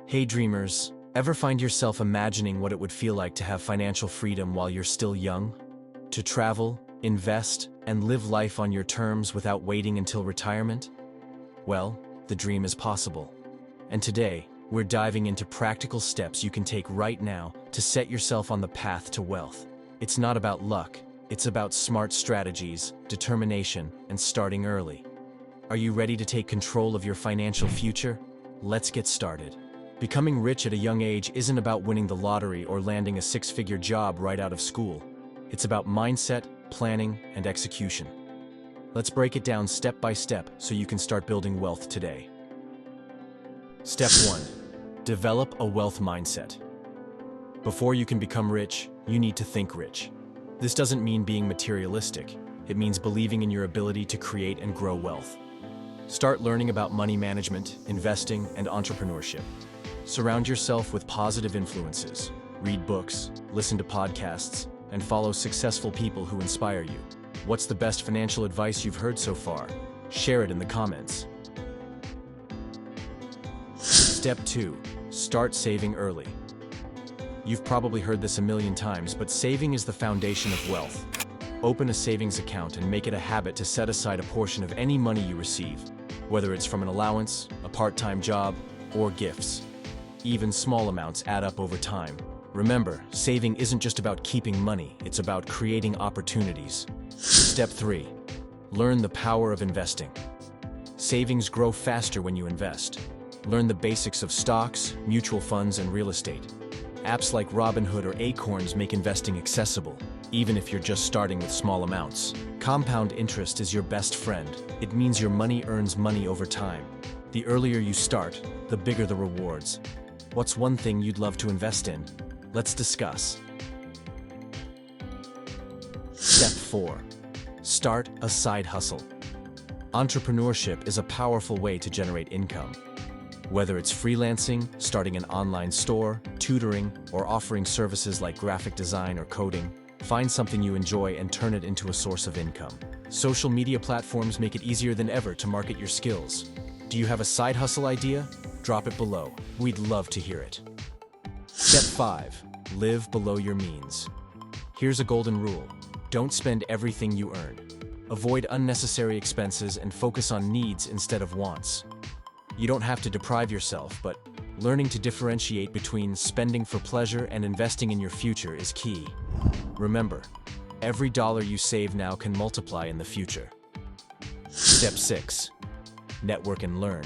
Hey dreamers, ever find yourself imagining what it would feel like to have financial freedom while you're still young? To travel, invest, and live life on your terms without waiting until retirement? Well, the dream is possible. And today, we're diving into practical steps you can take right now to set yourself on the path to wealth. It's not about luck, it's about smart strategies, determination, and starting early. Are you ready to take control of your financial future? Let's get started. Becoming rich at a young age isn't about winning the lottery or landing a six-figure job right out of school. It's about mindset, planning, and execution. Let's break it down step by step so you can start building wealth today. Step 1. Develop a wealth mindset. Before you can become rich, you need to think rich. This doesn't mean being materialistic. It means believing in your ability to create and grow wealth. Start learning about money management, investing, and entrepreneurship. Surround yourself with positive influences. Read books, listen to podcasts, and follow successful people who inspire you. What's the best financial advice you've heard so far? Share it in the comments. Step 2. Start saving early. You've probably heard this a million times, but saving is the foundation of wealth. Open a savings account and make it a habit to set aside a portion of any money you receive, whether it's from an allowance, a part-time job, or gifts. Even small amounts add up over time. Remember, saving isn't just about keeping money, it's about creating opportunities. Step 3. Learn the power of investing. Savings grow faster when you invest. Learn the basics of stocks, mutual funds, and real estate. Apps like Robinhood or Acorns make investing accessible, even if you're just starting with small amounts. Compound interest is your best friend. It means your money earns money over time. The earlier you start, the bigger the rewards. What's one thing you'd love to invest in? Let's discuss. Step 4. Start a side hustle. Entrepreneurship is a powerful way to generate income. Whether it's freelancing, starting an online store, tutoring, or offering services like graphic design or coding, find something you enjoy and turn it into a source of income. Social media platforms make it easier than ever to market your skills. Do you have a side hustle idea? Drop it below. We'd love to hear it. Step 5. Live below your means. Here's a golden rule. Don't spend everything you earn. Avoid unnecessary expenses and focus on needs instead of wants. You don't have to deprive yourself, but learning to differentiate between spending for pleasure and investing in your future is key. Remember, every dollar you save now can multiply in the future. Step 6. Network and learn.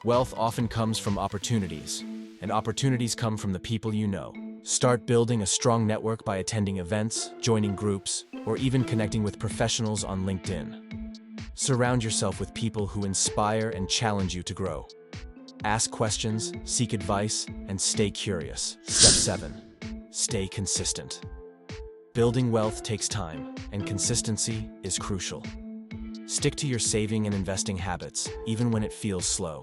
Wealth often comes from opportunities, and opportunities come from the people you know. Start building a strong network by attending events, joining groups, or even connecting with professionals on LinkedIn. Surround yourself with people who inspire and challenge you to grow. Ask questions, seek advice, and stay curious. Step 7. Stay consistent. Building wealth takes time, and consistency is crucial. Stick to your saving and investing habits, even when it feels slow.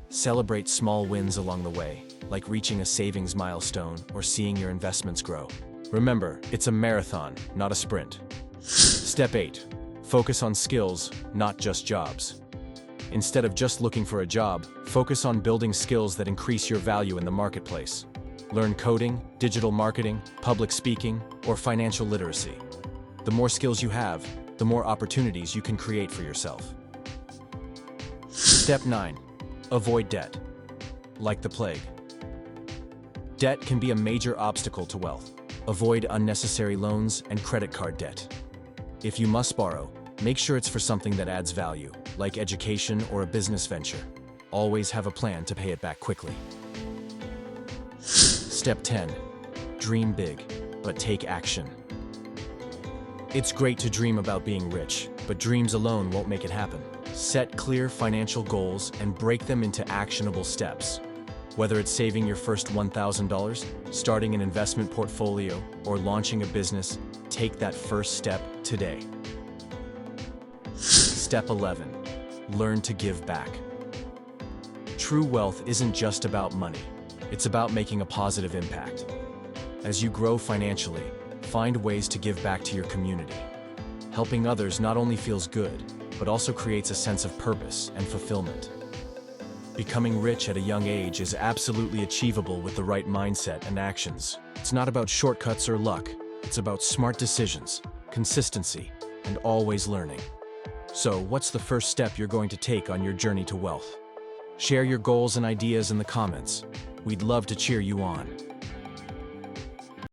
Celebrate small wins along the way, like reaching a savings milestone or seeing your investments grow. Remember, it's a marathon, not a sprint. Step 8. Focus on skills, not just jobs. Instead of just looking for a job, focus on building skills that increase your value in the marketplace. Learn coding, digital marketing, public speaking, or financial literacy. The more skills you have, the more opportunities you can create for yourself. Step 9. Avoid debt. Like the plague. Debt can be a major obstacle to wealth. Avoid unnecessary loans and credit card debt. If you must borrow, make sure it's for something that adds value, like education or a business venture. Always have a plan to pay it back quickly. Step 10. Dream big, but take action. It's great to dream about being rich, but dreams alone won't make it happen. Set clear financial goals and break them into actionable steps. Whether it's saving your first $1,000, starting an investment portfolio, or launching a business, take that first step today. Step 11. Learn to give back. True wealth isn't just about money. It's about making a positive impact. As you grow financially, find ways to give back to your community. Helping others not only feels good, but also creates a sense of purpose and fulfillment. Becoming rich at a young age is absolutely achievable with the right mindset and actions. It's not about shortcuts or luck. It's about smart decisions, consistency, and always learning. So, what's the first step you're going to take on your journey to wealth? Share your goals and ideas in the comments. We'd love to cheer you on.